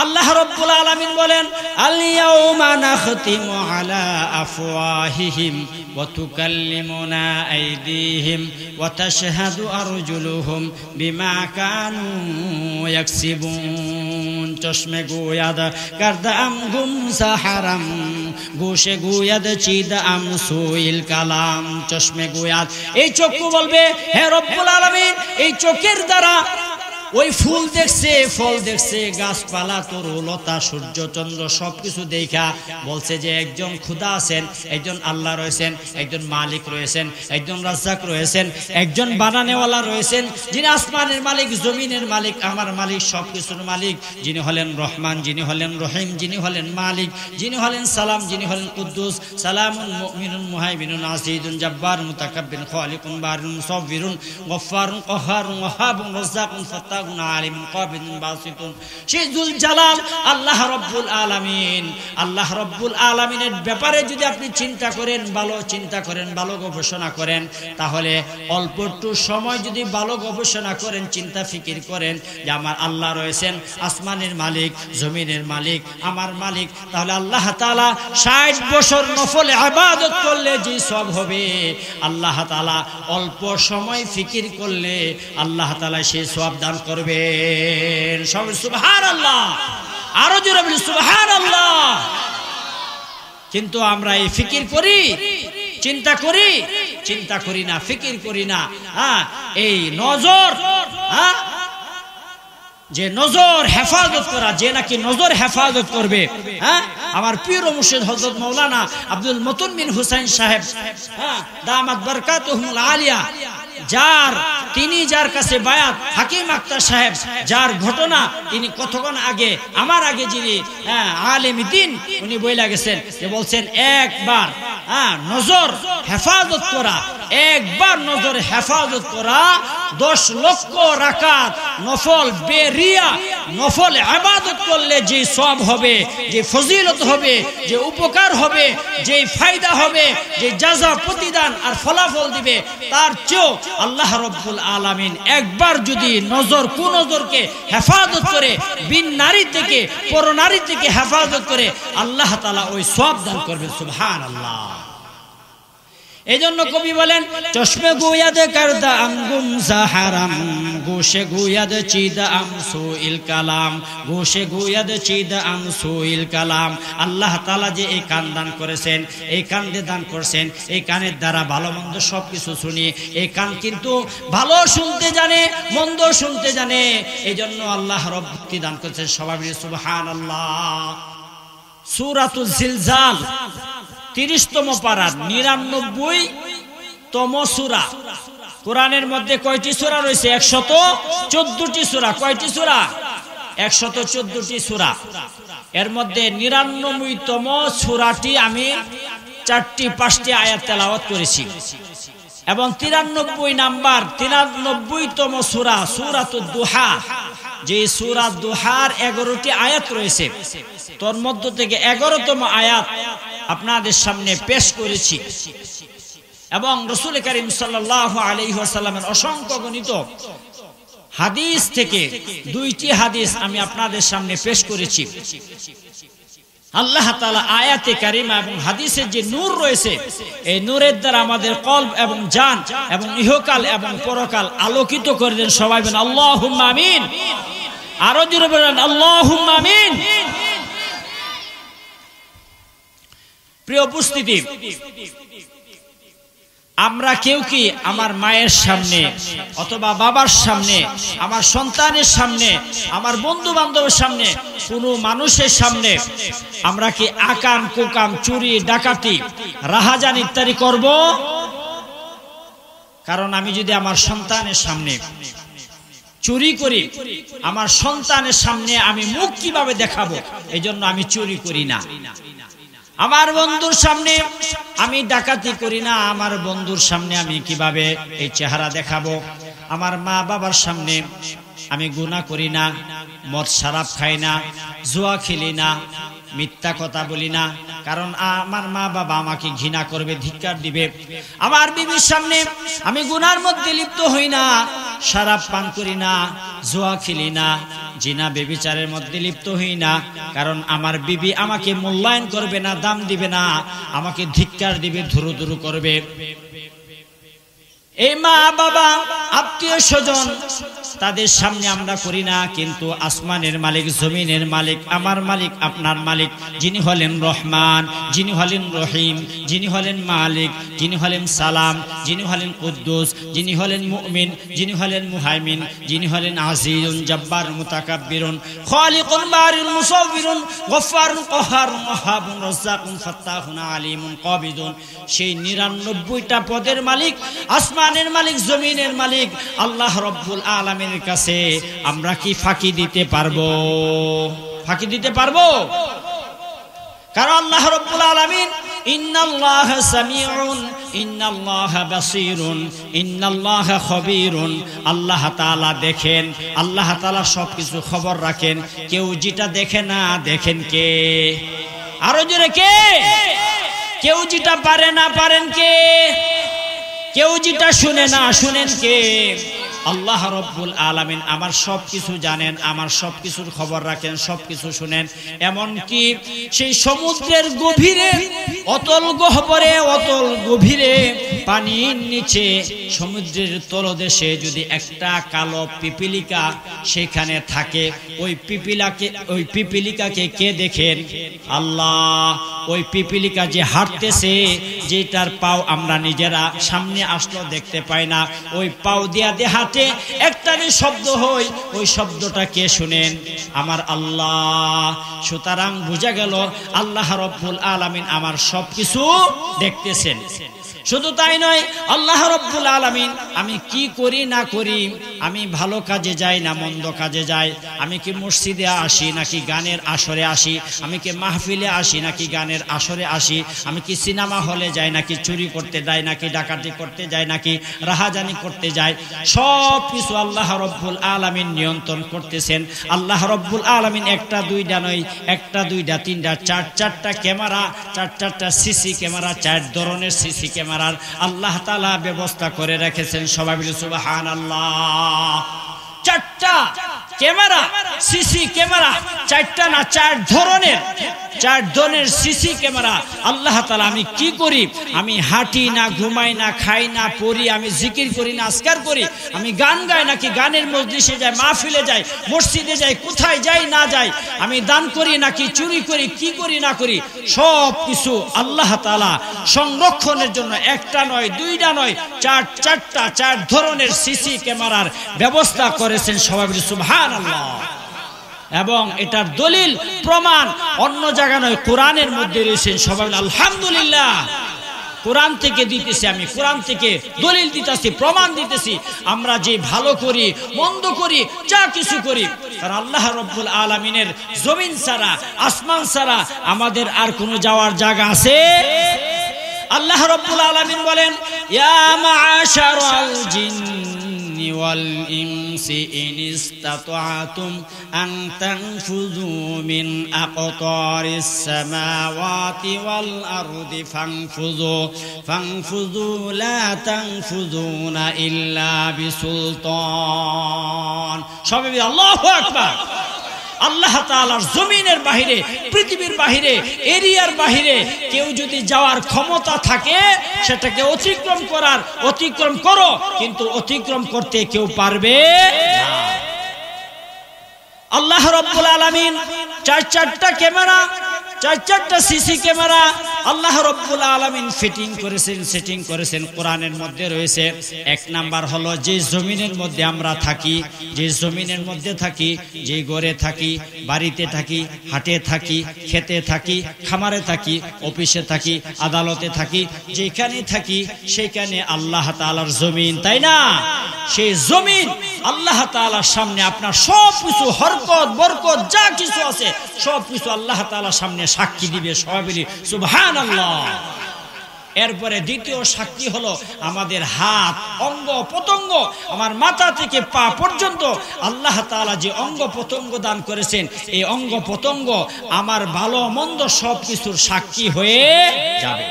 আল্লাহ রাব্বুল আলামিন বলেন আল-ইয়াউমা নাখতিমু আলা আফওয়াহিহিম ওয়া তুকাল্লিমুনা আইদিহিম ওয়া তাশহাদু আরজুলুহুম বিমা কানু ইয়াকসিবুন। চশমে গোয়াদ কারদাম গুম সাহারাম গোশে গোয়াদ চিদাম সুইল কালাম। চশমে গোয়াদ, এই চক্ষু বলবে হে রব্বুল আলামিন, এই চোখের দ্বারা ওই ফুল দেখছে, ফল দেখছে, গাছপালা, তরুলতা, সূর্য চন্দ্র সবকিছু দেখা বলছে যে একজন খোদা আছেন, একজন আল্লাহ রয়েছেন, একজন মালিক রয়েছেন, একজন রাজ্জাক রয়েছেন, একজন বানানেওয়ালা রয়েছেন, যিনি আসমানের মালিক, জমিনের মালিক, আমার মালিক, সবকিছুর মালিক, যিনি হলেন রহমান, যিনি হলেন রহিম, যিনি হলেন মালিক, যিনি হলেন সালাম, যিনি হলেন কুদ্দুস, সালামুন মুমিনুন মুহাইমিনুন আসিদুন জব্বারুন মুতাকাব্বিরুন খালিকুন বারিন মুসাব্বিরুন গফফারুন কহারুন ওয়াহাবুন রাজ্জাকুন ফাত্তাকুন আলিমুন কাবিদুন বাসিতুন। সেই জুল জালাল আল্লাহ রাব্বুল আলামিন, আল্লাহ রাব্বুল আলামিনের ব্যাপারে যদি আপনি চিন্তা করেন, ভালো চিন্তা করেন, ভালো গবেষণা করেন, তাহলে অল্প একটু সময় যদি ভালো গবেষণা করেন, চিন্তা ফিকির করেন যে আমার আল্লাহ রয়েছেন, আসমানের মালিক, জমিনের মালিক, আমার মালিক, তাহলে আল্লাহ তাআলা 60 বছর নফল ইবাদত করলে যে সব হবে, আল্লাহ তাআলা অল্প সময় ফিকির করলে আল্লাহ তাআলা সেই সওয়াব দান করবেন। সবাই সুবহানাল্লাহ, আরো জোরে বলি সুবহানাল্লাহ। কিন্তু আমরা এই ফিকির করি, চিন্তা করি, চিন্তা করি না, ফিকির করি না। এই নজর, যে নজর হেফাজত করা, যে নাকি নজর হেফাজত করবে, আমার পীর ও মুর্শিদ হযরত মাওলানা আব্দুল মতুন বিন হুসাইন সাহেব দামাত বারকাতুহুল আলিয়া, তিনি যার কাছে বায়াত, হাকিম আক্তার সাহেব, যার ঘটনা তিনি কতক্ষণ আগে, আমার আগে যিনি আলেম দ্বীন, উনি বইলা গেছেন যে বলছেন একবার নজর হেফাজত করা, একবার নজর হেফাজত করা 10 লক্ষ রাকাত নফল বেরিয়া নফল ইবাদত করলে যে সওয়াব হবে, যে ফজিলত হবে, যে উপকার হবে, যে ফায়দা হবে, যে জাযা প্রতিদান আর ফলাফল দিবে, তার চেয়েও আল্লাহ রাব্বুল আলামিন একবার যদি নজর, কোন নজরকে হেফাজত করে, বিন নারী থেকে, পরনারী থেকে হেফাজত করে, আল্লাহ তাআলা ওই সওয়াব দান করবেন। সুবহানাল্লাহ। এই জন্য কবি বলেন চশমে গোয়াদ করদা আঙ্গুম সাহারাম গোশে গোয়াদ চিদা আমসুইল কালাম, গোশে গোয়াদ চিদা আমসুইল কালাম। আল্লাহ তাআলা যে এই কান দান করেছেন, এই কান দিয়ে দান করেছেন, এই কানের দ্বারা ভালো মন্দ সবকিছু শুনি। এই কান কিন্তু ভালো শুনতে জানে, মন্দ শুনতে জানে। এই জন্য আল্লাহ রব্বুল দান করেছেন। সবাই সুবহানাল্লাহ। সূরাতুল জিলজাল 30তম পারার 99তম সূরা। কোরআনের মধ্যে কয়টি সূরা রয়েছে? 114টি সূরা। কয়টি সূরা? 114টি সূরা। এর মধ্যে 99তম সূরাটি আমি 4-5টি আয়াত তেলাওয়াত করেছি, এবং 93তম সূরা সূরাতুদ দুহা, যে সূরা দুহার 11টি আয়াত রয়েছে, তোর মধ্য থেকে 11তম আয়াত আপনাদের সামনে পেশ করেছি। এবং রাসূল করিম সাল্লাল্লাহু আলাইহি ওয়াসাল্লামের অসংখ্য গণিত হাদিস থেকে 2টি হাদিস আমি আপনাদের সামনে পেশ করেছি। আল্লাহ তাআলা আয়াতে কারিমা এবং হাদিসের যে নূর রয়েছে, এই নূরের দ্বারা আমাদের কলব এবং জান এবং ইহকাল এবং পরকাল আলোকিত করে দেন। সবাই বলেন আল্লাহুম্মা আমিন। আরো জোরে বলেন আল্লাহুম্মা আমিন। প্রিয় উপস্থিতি, আমরা কেউ কি আমার মায়ের সামনে অথবা বাবার সামনে, আমার সন্তানের সামনে, আমার বন্ধু বান্ধবের সামনে, কোনো মানুষের সামনে আমরা কি আকাম কুকাম, চুরি ডাকাতি, রাহাজান ইত্যাদি করব? কারণ আমি যদি আমার সন্তানের সামনে চুরি করি, আমার সন্তানের সামনে আমি মুখ কিভাবে দেখাবো? এই জন্য আমি চুরি করি না। আমার বন্ধুর সামনে আমি ডাকাতি করি না, আমার বন্ধুর সামনে আমি কিভাবে এই চেহারা দেখাবো? আমার মা বাবার সামনে আমি গুনাহ করি না, মদ শরাব খাই না, জুয়া খেলি না, মিথ্যা কথা বলি না, কারণ আমার মা বাবা আমাকে ঘৃণা করবে, ধিক্কার দিবে। আমার বিবির সামনে আমি গুনার মধ্যে লিপ্ত হই না, শরাব পান করি না, জুয়া খেলি না, জিনা ব্যভিচারের মধ্যে লিপ্ত হই না, কারণ আমার বিবি আমাকে মূল্যায়ন করবে না, দাম দিবে না, আমাকে ধিক্কার দিবে, ধুরু ধুরু করবে। এই মা বাবা আত্মীয় স্বজন তাদের সামনে আমরা করি না, কিন্তু আসমানের মালিক, জমিনের মালিক, আমার মালিক, আপনার মালিক, যিনি হলেন রহমান, যিনি হলেন রহিম, যিনি হলেন মালিক, যিনি হলেন সালাম, যিনি হলেন কুদ্দুস, যিনি হলেন মুমিন, যিনি হলেন মুহাইমিন, যিনি হলেন আজিজুন জব্বার মুতাকাব্বিরুন খালিকুন বারিউন মুসাউবিরুন গফফারুন কাহারুন ওয়াহাবুন রাজ্জাকুন ফাত্তাহুন আলিমুন কাবিদুন, সেই 99টা পদের মালিক, আসমানের মালিক, জমিনের মালিক আল্লাহ রাব্বুল আলামিনের কাছে আমরা কি ফাঁকি দিতে পারবো? ফাঁকি দিতে পারবো? কারণ আল্লাহ রাব্বুল আলামিন ইন্নাল্লাহা সামিউন ইন্নাল্লাহা বাসীরুন ইন্নাল্লাহা খবীরুন, আল্লাহ তাআলা দেখেন, আল্লাহ তাআলা সবকিছু খবর রাখেন। কেউ যেটা দেখে না, দেখেন কে? আরো জোরে কে? কেউ যেটা পারে না, পারেন কে? কেউ যেটা শুনে না, শুনেন কে? আল্লাহ রাব্বুল আলামিন আমার সবকিছু জানেন, আমার সবকিছুর খবর রাখেন, সবকিছু শুনেন। এমন কি সেই সমুদ্রের গভীরে, অতল গহ্বরে, অতল গভীরে, পানির নিচে, সমুদ্রের তলদেশে যদি একটা কালো পিপিলিকা সেখানে থাকে, ওই পিপিলিকাকে কে দেখেন? আল্লাহ। ওই পিপিলিকা যে হাঁটতেছে, যেটার পাও আমরা নিজেরা সামনে আসলো দেখতে পাই না, ওই পাও দিয়া হাঁটে, একটা যে শব্দ হয়, ওই শব্দটা কে শুনেন? আমার আল্লাহ। সুতরাং বোঝা গেল আল্লাহ রাব্বুল আলামিন আমার সবকিছু দেখতেছেন। শুধু তাই নয়, আল্লাহ রাব্বুল আলামিন আমি কি করি না করি, আমি ভালো কাজে যাই না মন্দ কাজে যাই, আমি কি মসজিদে আসি নাকি গানের আসরে আসি, আমি কি মাহফিলে আসি নাকি গানের আসরে আসি, আমি কি সিনেমা হলে যাই নাকি চুরি করতে যাই, নাকি ডাকাতি করতে যাই, নাকি রাহাজানি করতে যাই, সব কিছু আল্লাহ রাব্বুল আলামিন নিয়ন্ত্রণ করতেছেন। আল্লাহ রাব্বুল আলামিন একটা দুইটা নয়, একটা দুইটা তিনটা চারটা ক্যামেরা, চারটা সিসি ক্যামেরা, 4 ধরনের সিসি ক্যামেরা আল্লাহ তাআলা ব্যবস্থা করে রেখেছেন। সবাই বলি সুবহানাল্লাহ। 4টা ক্যামেরা, সিসি ক্যামেরা, 4টা না 4 ধরনের সিসি ক্যামেরা। আল্লাহ তাআলা আমি কি করি? আমি হাঁটি না, ঘুমাই না, খাই না, পড়ি, আমি জিকির করি না, আজকার করি, আমি গান গাই নাকি গানের মজলিসে যাই, মাহফিলে যাই, মসজিদে যাই, কোথায় যাই না যাই, আমি দান করি নাকি চুরি করি, কি করি না করি, সব কিছু আল্লাহ তাআলা সংরক্ষণের জন্য একটা নয়, দুইটা নয়, 4 ধরনের সিসি ক্যামেরার ব্যবস্থা করেছেন। সবাই বলি সুবহানাল্লাহ। এবং এটার দলিল প্রমাণ অন্য জায়গা নয়, কোরআনের মধ্যে রয়েছে। সবাই আলহামদুলিল্লাহ। কোরআন থেকে দিতেছি, আমি কোরআন থেকে দলিল দিতেছি, প্রমাণ দিতেছি। আমরা যে ভালো করি, মন্দ করি, যা কিছু করি, কারণ আল্লাহ রাব্বুল আলামিনের জমিন ছাড়া, আসমান ছাড়া আমাদের আর কোনো যাওয়ার জায়গা আছে? আল্লাহ রাব্বুল আলামিন বলেন, ইয়া মাআশারাল জিন্নি ওয়াল ইনসি ইন ইসতাতা'তুম আন তানফুযু মিন আকতারিস সামাওয়াতি ওয়াল আরদি ফানফুযু লা তানফুযুনা ইল্লা বিসুলতান। সবাই আল্লাহু আকবার। আল্লাহ তাআলার জমিনের বাহিরে, পৃথিবীর বাহিরে, এরিয়ার বাহিরে কেউ যদি যাওয়ার ক্ষমতা থাকে, সেটাকে অতিক্রম করো, কিন্তু অতিক্রম করতে কেউ পারবে না। আল্লাহ রাব্বুল আলামিন 4টা ক্যামেরা, 4টা সিসি ক্যামেরা আল্লাহ রাব্বুল আলামিন ফিটিং করেছেন, সেটিং করেছেন। কোরআনের মধ্যে রয়েছে। 1 নাম্বার হলো যে জমিনের মধ্যে আমরা থাকি, যে জমিনের মধ্যে থাকি, যে ঘরে থাকি, বাড়িতে থাকি, হাটে থাকি, খেতে থাকি, খামারে থাকি, অফিসে থাকি, আদালতে থাকি, যেখানে থাকি সেখানে আল্লাহ তাআলার জমিন, তাই না? সেই জমিন আল্লাহ তাআলার সামনে আপনার সব কিছু, হরকত বরকত যা কিছু আছে সব কিছু আল্লাহ তাআলার সামনে সাক্ষী দিবে। সবাই বলি সুবহানাল্লাহ। এরপরে দ্বিতীয় সাক্ষী হলো আমাদের হাত, অঙ্গ প্রত্যঙ্গ, আমার মাথা থেকে পা পর্যন্ত আল্লাহ তাআলা যে অঙ্গ প্রত্যঙ্গ দান করেছেন, এই অঙ্গ প্রত্যঙ্গ আমার ভালো মন্দ সব কিছুর সাক্ষী হয়ে যাবে।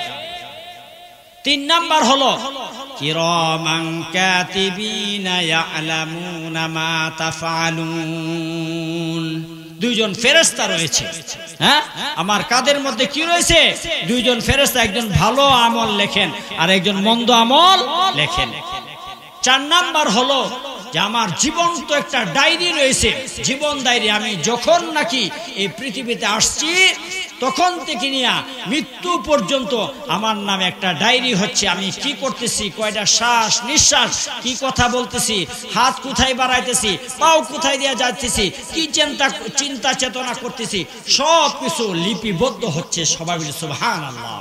3 নাম্বার হলো কিরামান কাতিবিনা ইয়ালামুনা মা তাফআলুন। 2 জন ফেরেশতা রয়েছে। হ্যাঁ, আমার কাদের মধ্যে কি রয়েছে? 2 জন ফেরেশতা, একজন ভালো আমল লেখেন আর একজন মন্দ আমল লেখেন। 4 নাম্বার হলো যে আমার জীবন তো একটা ডায়েরি রয়েছে, জীবন ডায়েরি। আমি যখন নাকি এই পৃথিবীতে আসছি তখন থেকে নিয়ে মৃত্যু পর্যন্ত আমার নামে একটা ডায়েরি হচ্ছে। আমি কি করতেছি, কয়টা শ্বাস নিঃশ্বাস, কি কথা বলতেছি, হাত কোথায় বাড়াইতেছি, পাও কোথায় দিয়ে যাচ্তেছি, কি চিন্তা চেতনা করতেছি, সব কিছু লিপিবদ্ধ হচ্ছে। সবাই বলি সুবহানাল্লাহ।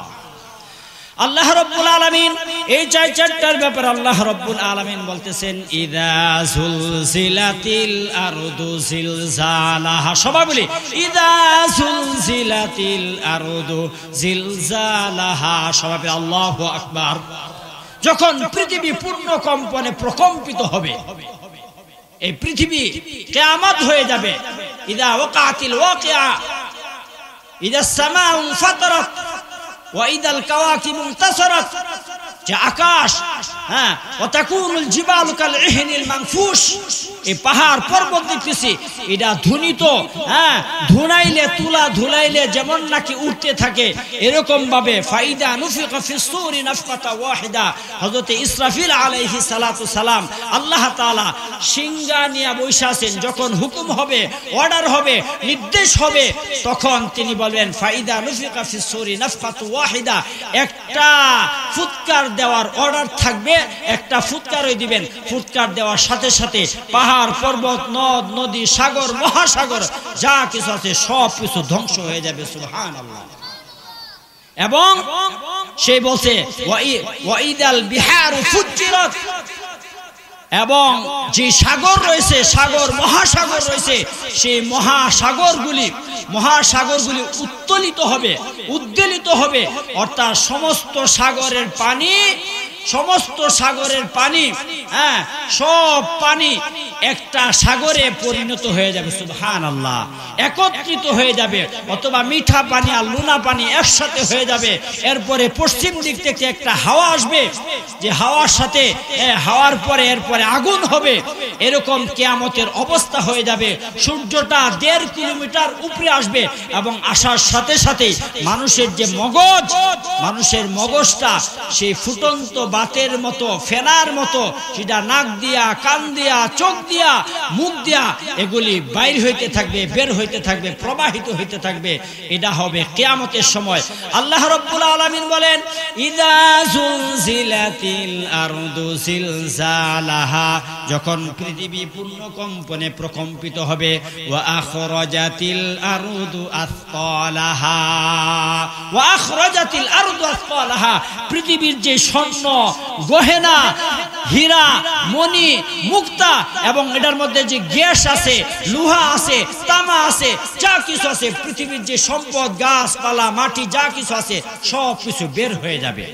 আল্লাহ রাব্বুল আলামিন এই 4টার ব্যাপারে আল্লাহ রাব্বুল আলামিন বলতেছেন ইযা যুলজিলাতিল আরদু জিলজালাহা। সবাই বলি ইযা যুলজিলাতিল আরদু জিলজালাহা। সবাই বলি আল্লাহু আকবার। যখন পৃথিবী পূর্ণ কম্পনে প্রকম্পিত হবে, এই পৃথিবী কিয়ামত হয়ে যাবে। ইযা ওয়াকাতিল ওয়াকিআ, ইযা সামাউ ফাতারাত, ওয়াইদাল কাওয়াকিবু ইনতাসারাত, যে আকাশ, হ্যাঁ, ওয়াতাকুনুল জিবালু কাল ইহনিল মানফুশ, এই পাহাড় পর্বত দেখতেছি এটা ধুনিত, হ্যাঁ, ধুনাইলে তুলা ধুলাইলে যেমন নাকি উঠতে থাকে, এরকম ভাবে ফাইদা নুফিকা ফিস সূরি নাফকাতা ওয়াহিদা। হযরত ইসরাফিল আলাইহিস সালাতু সালাম আল্লাহ তাআলা সিংহা নিয়ে বসে আছেন। যখন হুকুম হবে, অর্ডার হবে, নির্দেশ হবে, তখন তিনি বলবেন ফাইদা নুফিকা ফিস সূরি নাফকাতু ওয়াহিদা। একটা ফুৎকার দেওয়ার অর্ডার থাকবে, একটা ফুৎকারই দিবেন। ফুৎকার দেওয়ার সাথে সাথে পাহাড় পর্বত নদ নদী সাগর মহাসাগর যা কিছু আছে সব কিছু ধ্বংস হয়ে যাবে। সুবহানাল্লাহ। এবং সে বলছে ওয়াইদাল বিহারু ফুজ্জিরাত, এবং যে সাগর রয়েছে, সাগর মহাসাগর রয়েছে, সেই মহাসাগরগুলি উত্তোলিত হবে, উদ্বেলিত হবে। অর্থাৎ সমস্ত সাগরের পানি, হ্যাঁ, সব পানি একটা সাগরে পরিণত হয়ে যাবে। সুবহানাল্লাহ। একত্রিত হয়ে যাবে, অথবা মিঠা পানি আর লুনা পানি একসাথে হয়ে যাবে। এরপরে পশ্চিম দিক থেকে একটা হাওয়া আসবে, যে হাওয়ার সাথে হাওয়ার পরে এরপরে আগুন হবে। এরকম কিয়ামতের অবস্থা হয়ে যাবে। সূর্যটা 1.5 কিলোমিটার উপরে আসবে, এবং আসার সাথে সাথে মানুষের যে মানুষের মগজটা সেই ফুটন্ত বাতের মতো, ফেনার মতো, সেটা নাক দিয়া, কান দিয়া, চোখ দিয়া, মুখ দিয়া এগুলি বাইর হইতে থাকবে, বের হইতে থাকবে, প্রবাহিত হইতে থাকবে। এটা হবে কিয়ামতের সময়। আল্লাহ রাব্বুল আলামিন বলেন ইযা যুলজিলাতিল আরদু জিলজালাহা, যখন পৃথিবী পূর্ণ কম্পনে প্রকম্পিত হবে। ওয়া আখরাজাতিল আরদু আসকালাহা, ওয়া আখরাজাতিল আরদু আসকালাহা, পৃথিবীর যে স্বর্ণ গহেনা, হীরা, মণি, মুক্তা, এবং এটার মধ্যে যে গ্যাস আছে, লোহা আছে, তামা আছে, যা কিছু আছে, পৃথিবীর যে সম্পদ, গাছপালা, মাটি, যা কিছু আছে সব কিছু বের হয়ে যাবে।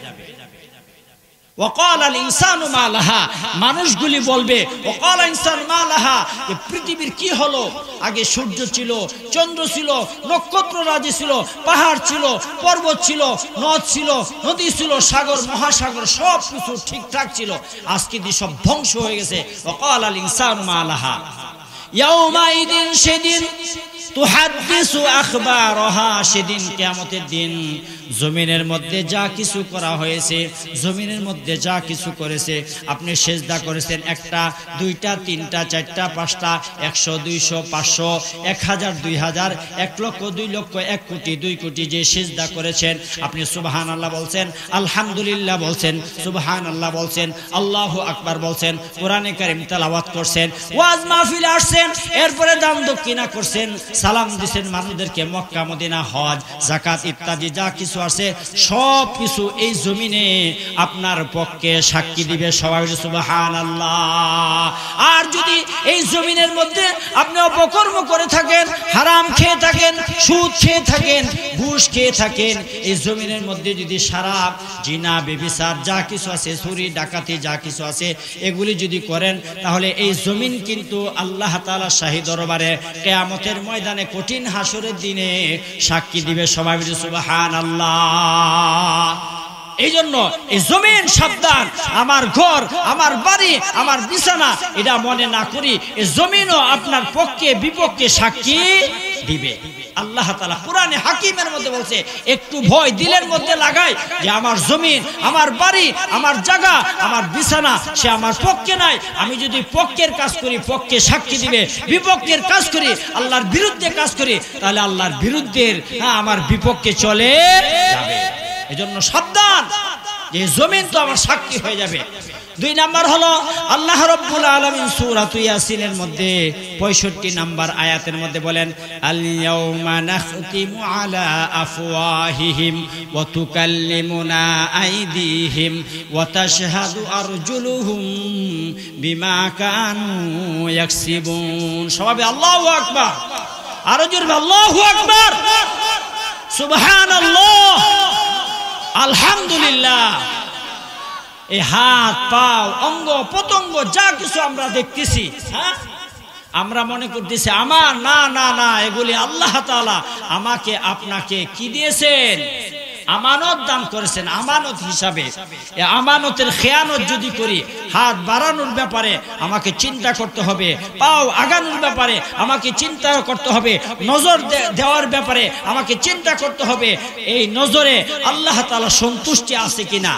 ওয়াকালাল ইনসানু মা লাহা, মানুষগুলি বলবে ওয়াকালাল ইনসানু মা লাহা, যে পৃথিবীর কি হলো? আগে সূর্য ছিল, চন্দ্র ছিল, নক্ষত্র রাজি ছিল, পাহাড় ছিল, পর্বত ছিল, নদ ছিল, নদী ছিল, সাগর মহাসাগর সব কিছু ঠিকঠাক ছিল। আজকে দিয়ে সব ধ্বংস হয়ে গেছে। ওয়াকালাল ইনসানু মা লাহা ইয়াউমাইদিন, সেদিন তুহাদ্দিসু আখবারহা, সেদিন কিয়ামতের দিন জমিনের মধ্যে যা কিছু করা হয়েছে, জমিনের মধ্যে যা কিছু করেছে, আপনি সেজদা করেছেন 1টা 2টা 3টা 4টা 5টা 100 200 500 1000 2000 1 লক্ষ 2 লক্ষ 1 কোটি 2 কোটি যে সেজদা করেছেন, আপনি সুবহানাল্লাহ বলছেন, আলহামদুলিল্লাহ বলছেন, সুবহানাল্লাহ বলছেন, আল্লাহু আকবার বলছেন, কোরআনে কারীম তেলাওয়াত করছেন, ওয়াজ মাহফিলে আসছেন, এরপরে দান দক্ষিণা করছেন, সালাম দিয়েছেন মানুষদেরকে, মক্কা মদিনা হজ যাকাত ইত্যাদি যা কিছু আছে সব কিছু এই জমিনে আপনার পক্ষে সাক্ষী দিবে। সবাই সুবহানাল্লাহ। আর যদি এই জমিনের মধ্যে আপনি অপকর্ম করে থাকেন, হারাম খেয়ে থাকেন, সুদ খেয়ে থাকেন, ঘুষ খেয়ে থাকেন, এই জমিনের মধ্যে যদি শারাব, জিনা, ব্যভিচার যা কিছু আছে, চুরি ডাকাতি যা কিছু আছে এগুলি যদি করেন, তাহলে এই জমিন কিন্তু আল্লাহ তাআলা শাহী দরবারে কিয়ামতের ময়দানে কঠিন হাসরের দিনে সাক্ষী দিবে। সবাই বলি সুবহানাল্লাহ। এই জন্য এই জমিন সাবধান, আমার ঘর, আমার বাড়ি, আমার বিছানা এটা মনে না করি এই জমিনও আপনার পক্ষে বিপক্ষে সাক্ষী দিবে। আল্লাহ তাআলা কোরআনে হাকিমের মধ্যে বলছে, একটু ভয় দিলের মধ্যে লাগায় যে আমার জমিন, আমার বাড়ি, আমার জায়গা, আমার বিছানা সে আমার পক্ষে নাই। আমি যদি পক্ষের কাজ করি পক্ষে সাক্ষী দিবে, বিপক্ষের কাজ করি, আল্লাহর বিরুদ্ধে কাজ করি, তাহলে আল্লাহর বিরুদ্ধের আমার বিপক্ষে চলে যাবে। এজন্য সাবধান, যে জমিন তো আমার সাক্ষী হয়ে যাবে। 2 নাম্বার হলো আল্লাহ রাব্বুল আলামিন সূরা ইয়াসিনের মধ্যে 65 নাম্বার আয়াতের মধ্যে বলেন, আল ইয়াউমা নাখতিমু আলা আফওয়াহিহিম ওয়া তুকাল্লিমুনা আইদিহিম ওয়া তাশহাদু আরজুলুহুম বিমা কানু ইয়াকসিবুন। সবাই আল্লাহু আকবার। আরো জোরে আল্লাহু আকবার, সুবহানাল্লাহ, আলহামদুলিল্লাহ। এই হাত, পাও, অঙ্গ প্রত্যঙ্গ যা কিছু আমরা দেখতেছি, আমরা মনে করতেছি আমার, না না না, এগুলি আল্লাহ তাআলা আমাকে আপনাকে কি দিয়েছেন? আমানত দান করেছেন, আমানত হিসাবে। এই আমানতের খেয়ানত যদি করি, হাত বাড়ানোর ব্যাপারে আমাকে চিন্তা করতে হবে, পাও আগানোর ব্যাপারে আমাকে চিন্তা করতে হবে, নজর দেওয়ার ব্যাপারে আমাকে চিন্তা করতে হবে, এই নজরে আল্লাহ তাআলা সন্তুষ্টি আছে কিনা,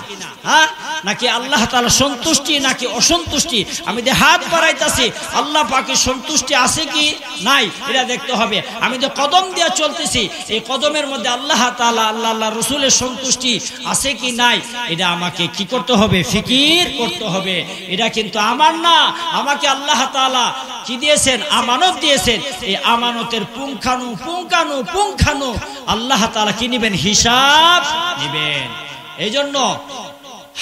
নাকি আল্লাহ তাআলা সন্তুষ্টি নাকি অসন্তুষ্টি। আমি যে হাত বাড়াইতেছি আল্লাহ পাকের সন্তুষ্টি আছে কি নাই এটা দেখতে হবে। আমি যে কদম দিয়ে চলতেছি এই কদমের মধ্যে আল্লাহ তাআলা, আল্লাহ রাসূলের সন্তুষ্টি আছে কি নাই এটা আমাকে কি করতে হবে? ফিকির করতে হবে। এটা কিন্তু আমার না, আমাকে আল্লাহ তাআলা কি দিয়েছেন? আমানত দিয়েছেন। এই আমানতের পুঙ্খানু আল্লাহ তাআলা কি নেবেন? হিসাব নেবেন। এই জন্য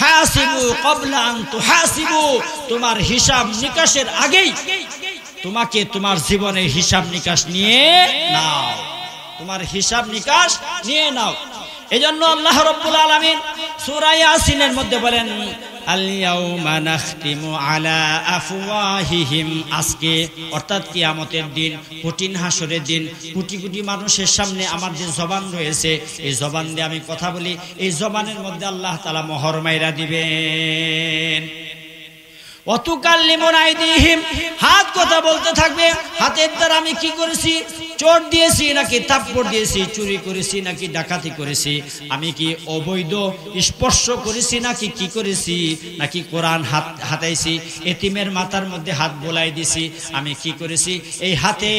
হাসিবু ক্বাবলা আন তুহাসিবু, তোমার হিসাব নিকাশের আগেই তোমাকে তোমার জীবনের হিসাব নিকাশ নিয়ে নাও, তোমার হিসাব নিকাশ নিয়ে নাও। এজন্য আল্লাহ রাব্বুল আলামিন সূরা ইয়াসিনের মধ্যে বলেন, আল ইয়াউমা নাখতিমু আলা আফওয়াহিহিম, আজকে অর্থাৎ কিয়ামতের দিন, কঠিন হাসরের দিন, কোটি কোটি মানুষের সামনে আমার যে জবান রয়েছে এই জবান দিয়ে আমি কথা বলি, এই জবানের মধ্যে আল্লাহ তাআলা মোহর মাইরা দিবেন। ওয়া তুকাল্লিমুনা আইদিহিম, হাত কথা বলতে থাকবে, হাতের দ্বারা আমি কি করেছি? চোট দিয়েছি নাকি থাপ্পড় দিয়েছি, চুরি করেছি নাকি ডাকাতি করেছি, আমি কি অবৈধ স্পর্শ করেছি নাকি কি করেছি, নাকি কোরআন হাতাইছি, এতিমের মাথার মধ্যে হাত বোলাই দিছি, আমি কি করেছি? এই হাতে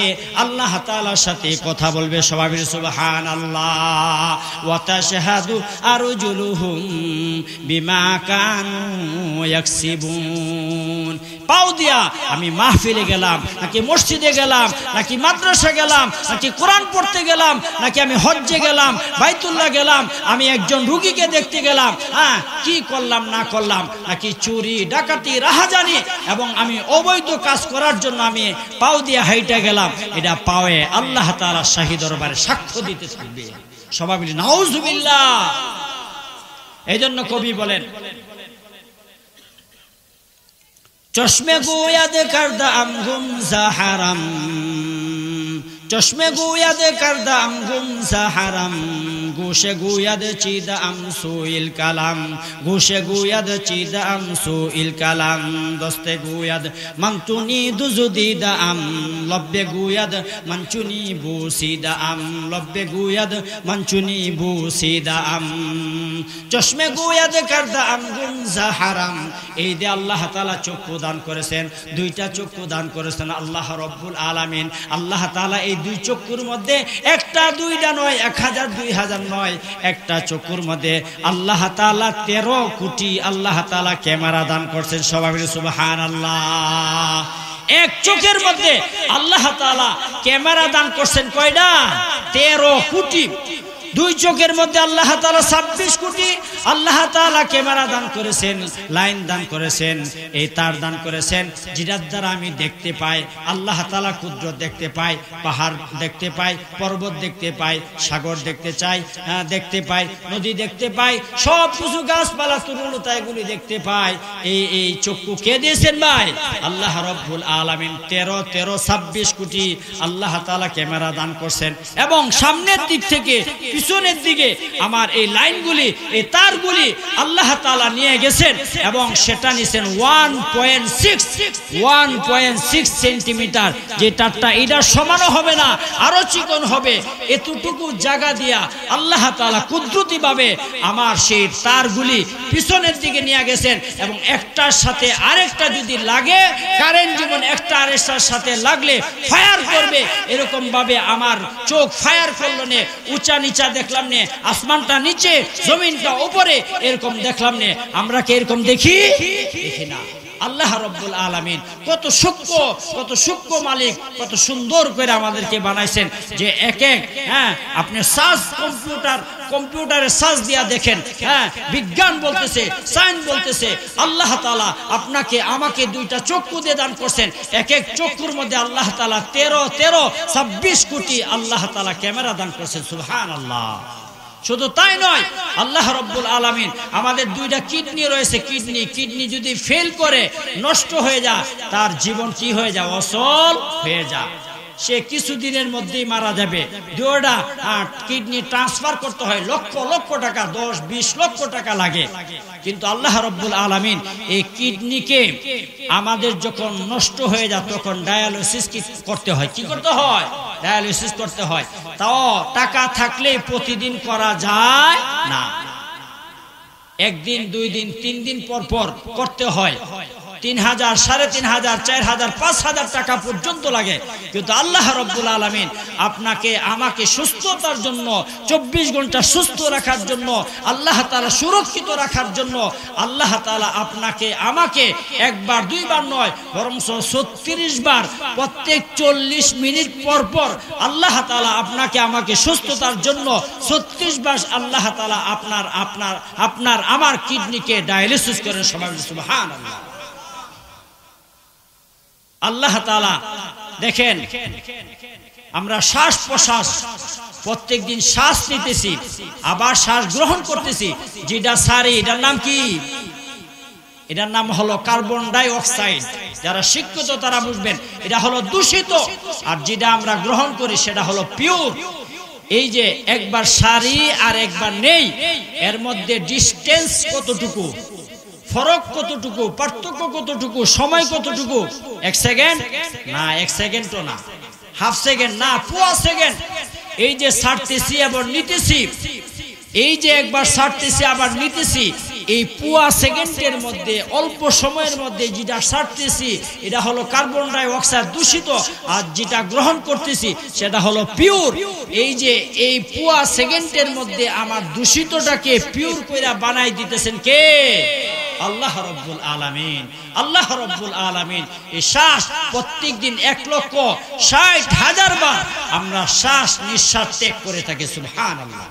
আল্লাহ তাআলার সাথে কথা বলবে। সবাই সুবহানাল্লাহ। ওয়া তাশহাদু আরজুলুহুম বিমা কানু ইয়াকসিবুন। পাও দিয়া আমি মাহফিলে গেলাম নাকি মসজিদে গেলাম নাকি মাদ্রাসা গেলাম নাকি কোরআন পড়তে গেলাম নাকি আমি হজ্জে গেলাম, বাইতুল্লাহ গেলাম, আমি একজন রোগীকে দেখতে গেলাম, কি করলাম না করলাম, নাকি চুরি ডাকাতি রাহাজানি এবং আমি অবৈধ কাজ করার জন্য আমি পাও দিয়ে হাইটা গেলাম, এটা পাওয়ে আল্লাহ তাআলা শাহী দরবারে সাক্ষ্য দিতে থাকবে। সবাই বলি নাউজুবিল্লাহ। এই জন্য কবি বলেন, চশমে গোয়াদ করদাম গুমজা হারাম, চশমে গোয়াদ করদাম গুমজা হারাম, গোশে গোয়াদ চিদাম সুইল কালাম, গোশে গোয়াদ চিদাম সুইল কালাম, দস্তে গোয়াদ মানতুনি দুজুদিদাম, লব্বে গোয়াদ মানচুনি বুসিদাম, লব্বে গোয়াদ মানচুনি বুসিদাম। চশমে গোয়াদ করদাম গুমজা হারাম, এই যে আল্লাহ তাআলা চক্ষু দান করেছেন, 2টা চক্ষু দান করেছেন আল্লাহ রাব্বুল আলামিন। আল্লাহ তাআলা এই 2 চক্ষুর মধ্যে একটা 2টা নয়, 1000 2000 নয়, একটা চক্ষুর মধ্যে আল্লাহ তাআলা 13 কোটি আল্লাহ তাআলা ক্যামেরা দান করছেন। সবাই সুবহানাল্লাহ। এক চোখের মধ্যে আল্লাহ তাআলা ক্যামেরা দান করছেন কয়টা? 13 কোটি। দুই চোখের মধ্যে আল্লাহ তাআলা 26 কোটি আল্লাহ তাআলা ক্যামেরা দান করেছেন, লাইন দান করেছেন, এই তার দান করেছেন, যেটার দ্বারা আমি দেখতে পাই আল্লাহ তাআলা কুদরত দেখতে পাই, পাহাড় দেখতে পাই, পর্বত দেখতে পাই, সাগর দেখতে পাই, নদী দেখতে পাই, সব কিছু গাছপালা তরুলতা এগুলি দেখতে পাই। এই চক্ষু কে দিয়েছেন ভাই? আল্লাহ রাব্বুল আলামিন। 13 26 কোটি আল্লাহ তাআলা ক্যামেরা দান করছেন। এবং সামনের দিক থেকে পিছনের দিকে আমার এই লাইনগুলি, এই তারগুলি আল্লাহ তাআলা নিয়ে গেছেন এবং সেটা নিছেন 1.6 সেন্টিমিটার। যে তারটা এটা সমানও হবে না, আরো চিকন হবে। এতটুকু জায়গা দিয়া আল্লাহ তাআলা কুদরতি ভাবে আমার সেই তারগুলি পিছনের দিকে নিয়ে গেছেন এবং একটার সাথে আরেকটা যদি লাগে, কারেন্ট যেমন একটা আরেকটার সাথে লাগলে ফায়ার করবে, এরকম ভাবে আমার চোখ ফায়ার করলো নে। উঁচা নিচা দেখলাম নে, আসমানটা নিচে জমিনটা উপরে, এরকম দেখলাম নে। আমরা কি এরকম দেখি না? আল্লাহ রাব্বুল আলামিন কত সূক্ষ্ম মালিক, কত সুন্দর করে আমাদেরকে বানাইছেন যে এক আপনি কম্পিউটারে সার্চ দিয়া দেখেন, বিজ্ঞান বলতেছে, সায়েন্স বলতেছে আল্লাহ তাআলা আপনাকে আমাকে দুইটা চক্ষু দিয়ে দান করছেন। এক চক্ষুর মধ্যে আল্লাহ তাআলা 26 কোটি আল্লাহ তাআলা ক্যামেরা দান করছেন। সুবহানাল্লাহ। শুধু তাই নয়, আল্লাহ রাব্বুল আলামিন আমাদের দুইটা কিডনি রয়েছে। কিডনি যদি ফেল করে, নষ্ট হয়ে যায়, তার জীবন কি হয়ে যায়? অচল হয়ে যায়। সে কিছুদিনের মধ্যেই মারা যাবে। দুইটা কিডনি ট্রান্সফার করতে হয় লক্ষ টাকা, 10-20 লক্ষ টাকা লাগে। কিন্তু আল্লাহ রাব্বুল আলামিন এই কিডনিকে আমাদের যখন নষ্ট হয়ে যায় তখন ডায়ালিসিস করতে হয়। কি করতে হয়? ডায়ালিসিস করতে হয়। তাও টাকা থাকলে প্রতিদিন করা যায় না, একদিন, 2 দিন, 3 দিন পর করতে হয়। 3000, 3500, 4000, 5000 টাকা পর্যন্ত লাগে। কিন্তু আল্লাহ রাব্বুল আলামিন আপনাকে আমাকে সুস্থতার জন্য, 24 ঘন্টা সুস্থ রাখার জন্য, আল্লাহ তাআলা সুরক্ষিত রাখার জন্য আল্লাহ তাআলা আপনাকে আমাকে একবার দুইবার নয় বরং 36 বার, প্রত্যেক 40 মিনিট পর আল্লাহ তাআলা আপনাকে আমাকে সুস্থতার জন্য 36 বার আল্লাহ তাআলা আপনার আমার কিডনিকে ডায়ালিসিস করেন। সুবহানাল্লাহ। আল্লাহ তাআলা দেখেন, আমরা শ্বাস প্রশ্বাস প্রত্যেক দিন শ্বাস নিতেছি, আবার শ্বাস গ্রহণ করতেছি, যেটা সারি, এটার নাম কি? এটার নাম হলো কার্বন ডাই অক্সাইড। যারা শিক্ষিত তারা বুঝবেন, এটা হলো দূষিত। আর যেটা আমরা গ্রহণ করি সেটা হলো পিওর। এই যে একবার সারি আর একবার নেই, এর মধ্যে ডিস্টেন্স কতটুকু, ফরক কতটুকু, পার্থক্য কতটুকু, সময় কতটুকু? 1 সেকেন্ড না, 1 সেকেন্ডও না, হাফ সেকেন্ড না, পুরো সেকেন্ড। এই যে ছাড়তেছি আবার নিতেছি, এই যে একবার ছাড়তেছি আবার নিতেছি, এই পুয়া সেকেন্ডের মধ্যে, অল্প সময়ের মধ্যে যেটা ছাড়তেছি এটা হলো কার্বন ডাই অক্সাইড দূষিত, আর যেটা গ্রহণ করতেছি সেটা হলো পিওর। এই যে এই পুয়া সেকেন্ডের মধ্যে আমার দূষিতটাকে পিওর করে বানাই দিতেছেন কে? আল্লাহ রাব্বুল আলামিন। আল্লাহ রাব্বুল আলামিন এই শ্বাস প্রত্যেক দিন 1,60,000 বার আমরা শ্বাস নিঃশ্বাস ত্যাগ করে থাকি। সুবহানাল্লাহ।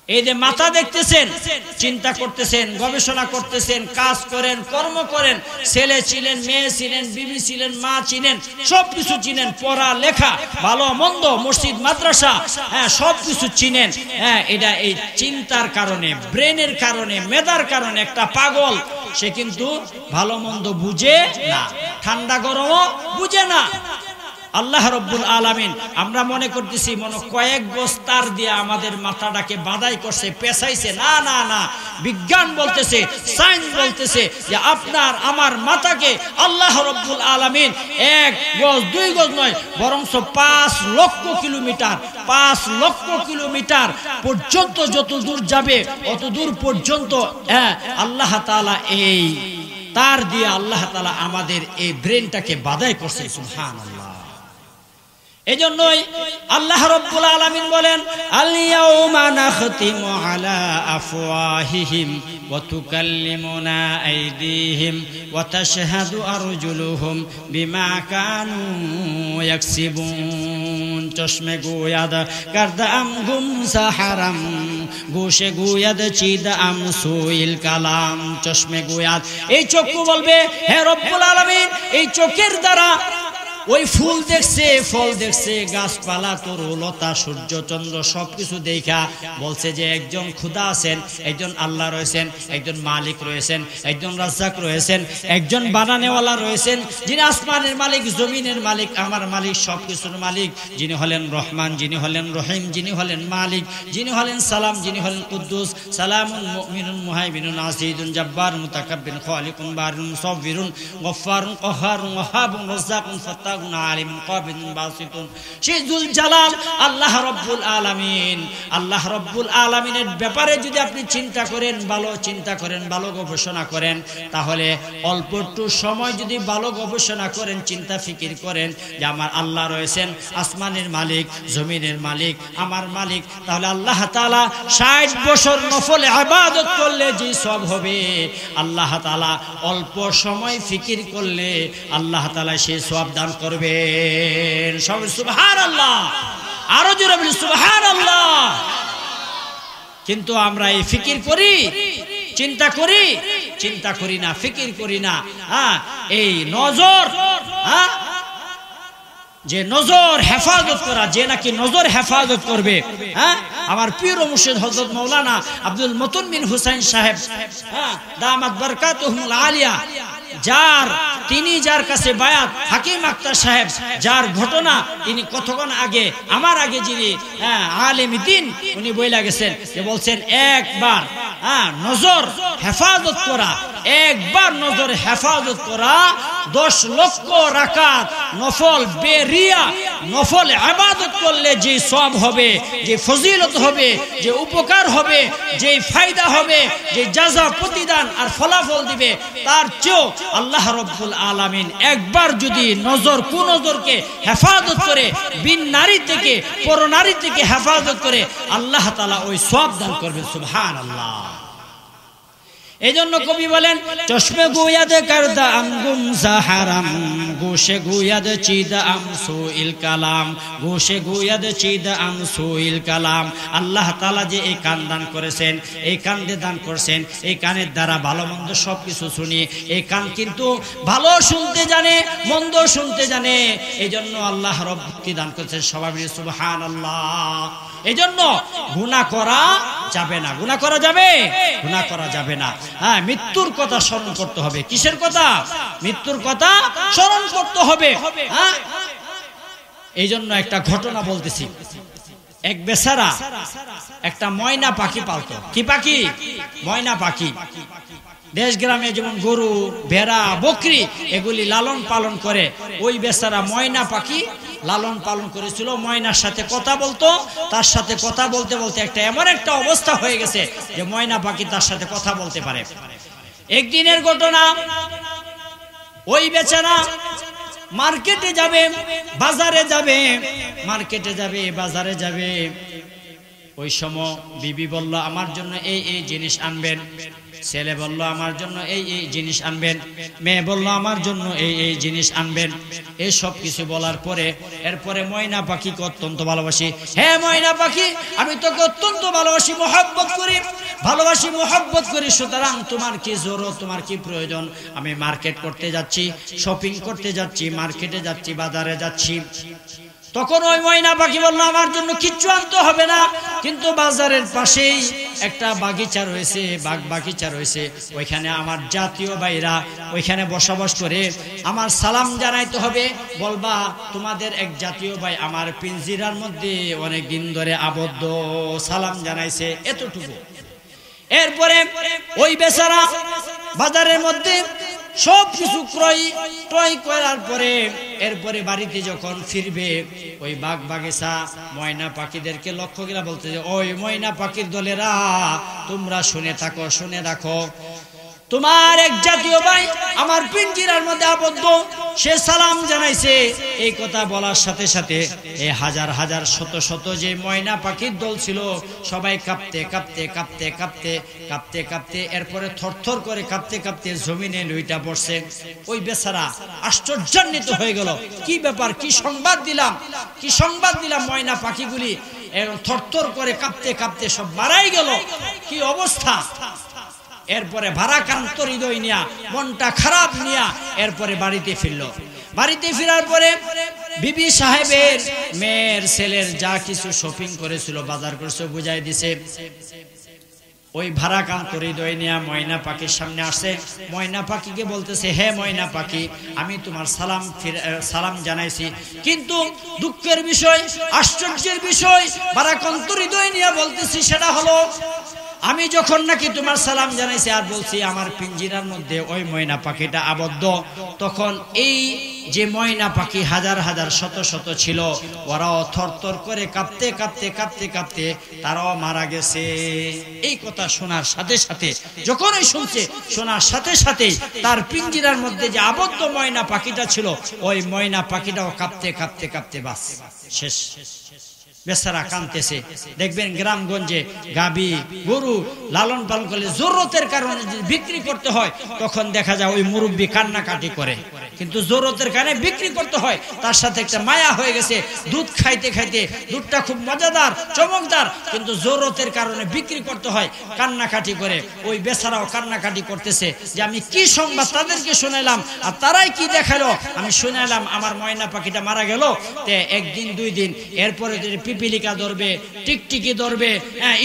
এই যে মাথা দেখতেছেন, চিন্তা করতেছেন, গবেষণা করতেছেন, কাজ করেন, কর্ম করেন, ছেলে ছিলেন, মেয়ে ছিলেন, বিবি ছিলেন, মা ছিলেন, সবকিছু চিনেন, পড়া লেখা, ভালো মন্দ, মসজিদ মাদ্রাসা, সবকিছু চিনেন। এটা এই চিন্তার কারণে, ব্রেনের কারণে, মেধার কারণে একটা পাগল, সে কিন্তু ভালো মন্দ বুঝে না, ঠান্ডা গরমও বুঝে না। আল্লাহ রাব্বুল আলামিন আমরা মনে করতেছি মনে কয়েক বস্তার দিয়ে আমাদের মাথাটাকে বাঁধাই করছে, পেছাইছে। না না না, বিজ্ঞান বলতেছে, সায়েন্স বলতেছে যে আপনার আমার মাথাকে আল্লাহ রাব্বুল আলামিন 1 গজ 2 গজ নয় বরং 5 লক্ষ কিলোমিটার পর্যন্ত যত দূর যাবে অত দূর পর্যন্ত আল্লাহ তাআলা এই তার দিয়ে আল্লাহ তাআলা আমাদের এই ব্রেনটাকে বাঁধাই করছে। সুবহানাল্লাহ। এজন্যই আল্লাহ রাব্বুল আলামিন বলেন আল ইয়াউমা নাখতিমু আলা আফওয়াহিহিম ওয়া তুকাল্লিমুনা আইদিহিম ওয়া তাশহাদু আরজুলুহুম বিমা কানু ইয়াকসিবুন চশমে গোয়াদ কারদাম গুম সাহারাম গোশে গোয়াদ চিদাম সুইল কালাম চশমে গোয়াদ এই চক্ষু বলবে হে রব্বুল আলামিন এই চোখের দ্বারা ওই ফুল দেখছে, ফল দেখছে, গাছপালা, তরুলতা, সূর্য চন্দ্র সবকিছু দেখা বলছে যে একজন খোদা আছেন, একজন আল্লাহ রয়েছেন, একজন মালিক রয়েছেন, একজন রাজ্জাক রয়েছেন, একজন বানানেওয়ালা রয়েছেন, যিনি আসমানের মালিক, জমিনের মালিক, আমার মালিক, সবকিছুর মালিক, যিনি হলেন রহমান, যিনি হলেন রহিম, যিনি হলেন মালিক, যিনি হলেন সালাম, যিনি হলেন কুদ্দুস, সালামুন মুমিনুন মুহাইমিনুন আসিদুন জব্বারুন মুতাকাব্বিরুন খালিকুন বারিরুন মুসাব্বিরুন গফফারুন কহ্হারুন ওয়াহাবুন রাজ্জাকুন ফাত্তাকুন আলিমুন কাবিরুন বাসিতুন সেই যুল জালাল আল্লাহ রাব্বুল আলামিন। আল্লাহ রাব্বুল আলামিনের ব্যাপারে যদি আপনি চিন্তা করেন, ভালো চিন্তা করেন, ভালো গবেষণা করেন, তাহলে অল্প একটু সময় যদি ভালো গবেষণা করেন, চিন্তা ফিকির করেন যে আমার আল্লাহ রয়েছেন, আসমানের মালিক, জমিনের মালিক, আমার মালিক, তাহলে আল্লাহ তাআলা ৬০ বছর নফল ইবাদত করলে যে সওয়াব হবে, আল্লাহ তাআলা অল্প সময় ফিকির করলে আল্লাহ তাআলা সেই সওয়াব দান করবেন। সবাই সুবহানাল্লাহ, আরো জোরে বলি সুবহানাল্লাহ। কিন্তু আমরা এই ফিকির করি, চিন্তা করি, চিন্তা করি না, ফিকির করি না। এই নজর, যে নজর হেফাজত করা, যে নাকি নজর হেফাজত করবে, আমার পীর ও মুর্শিদ হযরত মাওলানা আব্দুল মতুন বিন হুসাইন সাহেব দামাত বরকাতুহুল আলিয়া, তিনি যার কাছে বায়াত হাকিম আক্তার সাহেব, যার ঘটনা তিনি কতক্ষণ আগে আমার আগে যিনি আলেম দ্বীন উনি বইলা গেছেন, যে বলছেন একবার নজর হেফাজত করা, একবার নজর হেফাজত করা 10 লক্ষ রাকাত নফল বেরিয়া নফল ইবাদত করলে যে সওয়াব হবে, যে ফজিলত হবে, যে উপকার হবে, যে ফায়দা হবে, যে জাযা প্রতিদান আর ফলাফল দিবে, তার চেয়েও আল্লাহ রাব্বুল আলামিন একবার যদি নজর কুনজরকে হেফাজত করে, বিন নারী থেকে পর নারী থেকে হেফাজত করে, আল্লাহ তাআলা ওই সওয়াব দান করবেন। সুবহানাল্লাহ। এজন্য কবি বলেন চশমে গোয়াদ করদা আমগুম সাহারাম গোশে গোয়াদ চিদা আমসুইল কালাম গোশে গোয়াদ চিদা আমসুইল কালাম। আল্লাহ তাআলা যে এই কান দান করেছেন, এই কান দিয়ে দান করেছেন, এই কানের দ্বারা ভালো মন্দ সবকিছু শুনি। এই কান কিন্তু ভালো শুনতে জানে, মন্দ শুনতে জানে। এজন্য আল্লাহ রব্বুল দান করেছেন। সবাই মিলে সুবহানাল্লাহ। এজন্য গুনাহ করা যাবে না, গুনাহ করা যাবে, গুনাহ করা যাবে না। মৃত্যুর কথা স্মরণ করতে হবে। কিসের কথা? মৃত্যুর কথা স্মরণ করতে হবে। এই জন্য একটা ঘটনা বলতেছি। এক বেচারা একটা ময়না পাখি পালতো। কি পাখি? ময়না পাখি। দেশ গ্রামে যেমন গরু, ভেড়া, বকরি এগুলি লালন পালন করে, ওই বেচারা ময়না পাখি লালন পালন করেছিল। ময়নার সাথে কথা বলতো, তার সাথে কথা বলতে বলতে একটা এমন একটা অবস্থা হয়ে গেছে যে ময়না পাখি তার সাথে কথা বলতে পারে। একদিনের ঘটনা, ওই বেচারা মার্কেটে যাবে, বাজারে যাবে, মার্কেটে যাবে, বাজারে যাবে। ওই সময় বিবি বলল আমার জন্য এই এই জিনিস আনবেন, ছেলে বলল আমার জন্য এই এই জিনিস আনবেন, মেয়ে বলল আমার জন্য এই এই জিনিস আনবেন। এই সব কিছু বলার পরে এরপরে ময়না পাখিকে অত্যন্ত ভালোবাসি। হ্যাঁ ময়না পাখি, আমি তোকে অত্যন্ত ভালোবাসি, মহব্বত করি, ভালোবাসি, মহব্বত করি। সুতরাং তোমার কি জরুরত, তোমার কি প্রয়োজন? আমি মার্কেট করতে যাচ্ছি, শপিং করতে যাচ্ছি, মার্কেটে যাচ্ছি, বাজারে যাচ্ছি। তখন ওই ময়না পাখি বলল আমার জন্য কিচ্ছু আনতে হবে না, কিন্তু বাজারের পাশেই একটা বাগিচা রয়েছে, বাগিচা রয়েছে, ওইখানে আমার জাতীয় ভাইরা ওইখানে বসবাস করে, আমার সালাম জানাইতে হবে। বলবা তোমাদের এক জাতীয় ভাই আমার পিঞ্জিরার মধ্যে অনেক দিন ধরে আবদ্ধ, সালাম জানাইছে, এতটুকু। এরপরে ওই বেচারা বাজারের মধ্যে সব কিছু ক্রয় করার পরে এরপরে বাড়িতে যখন ফিরবে, ওই বাগিচা ময়না পাখিদেরকে লক্ষ্য করে বলতে যে ওই ময়না পাখির দলেরা তোমরা শুনে থাকো, শুনে রাখো, তোমার এক জাতীয় ভাই আমার পিঞ্জিরার মধ্যে আবদ্ধ, সে সালাম জানাইছে। এই কথা বলার সাথে সাথে এই হাজার হাজার শত শত যে ময়না পাখির দল ছিল সবাই কাঁপতে কাঁপতে কাঁপতে কাঁপতে কাঁপতে কাঁপতে এরপরে থরথর করে কাঁপতে কাঁপতে জমিনে লুইটা পড়ছে। ওই বেচারা আশ্চর্যান্বিত হয়ে গেল, কি ব্যাপার, কি সংবাদ দিলাম, কি সংবাদ দিলাম, ময়না পাখিগুলি থরথর করে কাঁপতে কাঁপতে সব মারাই গেল, কি অবস্থা। এরপরে ভারাক্রান্ত হৃদয় নিয়া, মনটা খারাপ নিয়া এরপরে বাড়িতে ফিরল। বাড়িতে ফেরার পরে বিবি সাহেবের মেয়ের ছেলের যা কিছু শপিং করেছিল, বাজার করেছে, বুঝাই দিছে। ওই ভারাক্রান্ত হৃদয় নিয়া ময়না পাখির সামনে আসছে। ময়না পাখিকে বলতেছে, হে ময়না পাখি, আমি তোমার সালাম জানাইছি, কিন্তু দুঃখের বিষয়, আশ্চর্যের বিষয়, ভারাক্রান্ত হৃদয় নিয়া বলতেছি, সেটা হলো আমি যখন নাকি তোমার সালাম জানাইছি আর বলছি আমার পিঞ্জিরার মধ্যে ওই ময়না পাখিটা আবদ্ধ, তখন এই যে ময়না পাখি হাজার হাজার শত শত ছিল, ওরাও থরথর করে কাঁপতে কাঁপতে কাঁপতে কাঁপতে তারাও মারা গেছে। এই কথা শোনার সাথে সাথে, যখনই শুনছে, শোনার সাথে সাথে তার পিঞ্জিরার মধ্যে যে আবদ্ধ ময়না পাখিটা ছিল, ওই ময়না পাখিটাও কাঁপতে কাঁপতে কাঁপতে বাস শেষ। বেচারা কাঁদতেছে। দেখবেন গ্রামগঞ্জে গাবি গরু লালন পালন করলে জরুরতের কারণে বিক্রি করতে হয়, তখন দেখা যায় ওই মুরব্বী কান্নাকাটি করে, কিন্তু জরুরতের কারণে বিক্রি করতে হয়, তার সাথে একটা মায়া হয়ে গেছে। দুধ খাইতে খাইতে, দুধটা খুব মজাদার চমকদার, কিন্তু জরুরতের কারণে বিক্রি করতে হয়, কান্নাকাটি করে। ওই বেচারাও কান্নাকাটি করতেছে যে আমি কি সংবাদ তাদেরকে শোনাইলাম, আর তারাই কি দেখালো, আমি শোনাইলাম আমার ময়না পাখিটা মারা গেল। তে একদিন দুই দিন এরপরে পিপিলিকা ধরবে, টিকটিকি ধরবে,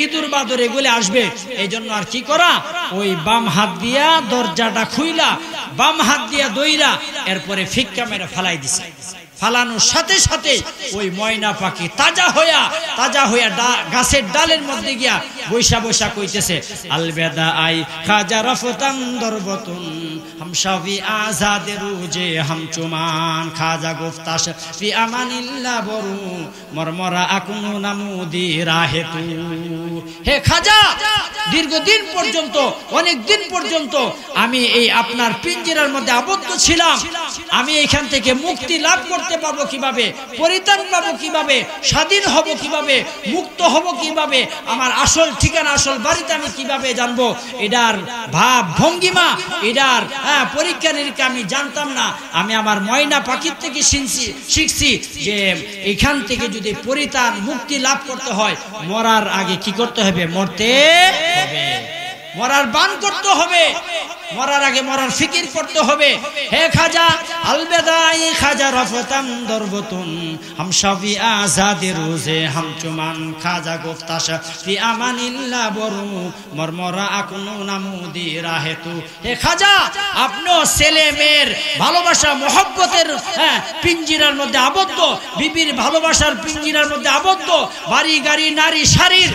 ইঁদুর বাদর এগুলো আসবে। এই জন্য আর কি করা, ওই বাম হাত দিয়া দরজাটা খুইলা, বাম হাত দিয়া দইরা এরপরে ফিক্কা মেরে ফালাই দিছে। ফালানোর সাথে সাথে ওই ময়না পাখি তাজা হইয়া গাছের ডালের মধ্যে গিয়া বৈশা বৈশা কইতেছে, আলবেদা আই খাজা রফতান দরবতুন হামশাফি আজাদে রুজে হামচুমান খাজা গুফতাস ফি আমানিল্লাহ বরু মরমরা আকুনু নামুদি রাহেতু। হে খাজা, দীর্ঘদিন পর্যন্ত, অনেক দিন পর্যন্ত আমি এই আপনার পিঞ্জিরার মধ্যে আবদ্ধ ছিলাম, আমি এখান থেকে মুক্তি লাভ করতে পারবো কিভাবে, পরিত্রাণ পাবো কিভাবে, স্বাধীন হব কিভাবে, মুক্ত হব কিভাবে, আমার আসল ঠিকানা, আসল বাড়িতে আমি কিভাবে জানবো, এটার ভাব ভঙ্গিমা, এটার পরীক্ষা নিরীক্ষা আমি জানতাম না। আমি আমার ময়না পাখির থেকে শিখছি যে এখান থেকে যদি পরিত্রাণ মুক্তি লাভ করতে হয়, মরার আগে কি করতে হবে, মরতে হবে, মরার বান করতে হবে, মরার আগে মরার ফিকির করতে হবে। হে খাজা, আলবেদাই খাজা রফতান দরবতুন হামশাফি আজাদে রোজে হামচুমান খাজা গুফতাস ফি আমানিল্লাহ বরু মরমরা আকুনু নামুদি রাহেতু। হে খাজা, আপনিও ছেলে মেয়ের ভালোবাসা মহব্বতের পিঞ্জিরার মধ্যে আবদ্ধ, বিবির ভালোবাসার পিঞ্জিরার মধ্যে আবদ্ধ, বাড়ি গাড়ি নারী শারীর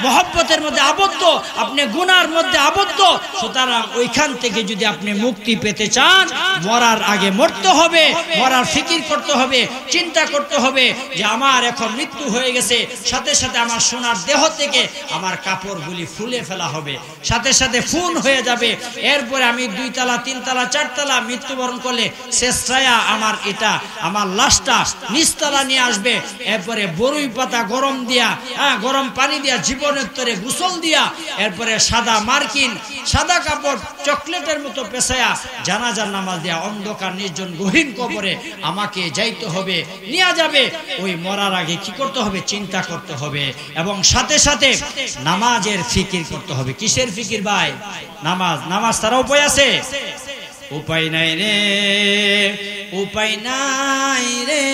মহব্বতের মধ্যে আবদ্ধ, আপনি গুনার মধ্যে আবদ্ধ। সুতরাং ওইখান থেকে যদি আপনি মুক্তি পেতে চান, মরার আগে মরতে হবে, মরার ফিকির করতে হবে, চিন্তা করতে হবে যে আমার এখন মৃত্যু হয়ে গেছে, সাথে সাথে আমার সোনার দেহ থেকে আমার কাপড়গুলি ফুলে ফেলা হবে, সাথে সাথে ফুন হয়ে যাবে। এরপরে আমি 2 তলা 3 তলা 4 তলা মৃত্যুবরণ করলে শেষরায়া আমার এটা, আমার লাশটা নিচতলা নিয়ে আসবে। এরপরে বরুই পাতা গরম দিয়া, গরম পানি দিয়া, জীবনের তরে গোসল দিয়া, এরপরে সাদা মার্কিন, সাদা কাপড় চকলেটের মতো পেছায়া জানাজার নামাজ দিয়া অন্ধকার নির্জন গহীন কবরে আমাকে যাইতে হবে, নিয়ে যাবে। ওই মরার আগে কি করতে হবে, চিন্তা করতে হবে, এবং সাথে সাথে নামাজের ফিকির করতে হবে। কিসের ফিকির ভাই? নামাজ। নামাজ তারা উপায় আছে? উপায় নাই রে, উপায় নাই রে,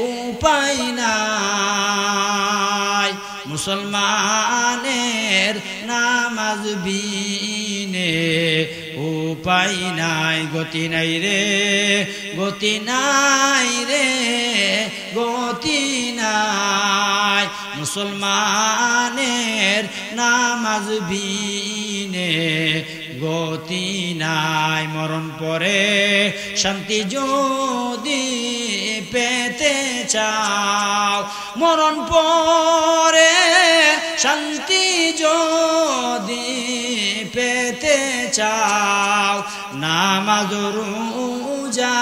উপায় নাই মুসলমানের নামাজ বিনে, উপায় নাই, গতি নাই রে, গতি নাই রে, গতি নাই মুসলমানের নামাজ বিনে, গতি নাই। মরণ পরে শান্তি যদি পেতে চাও, মরণ পরে শান্তি যদি পেতে চাও নামাজ রোজা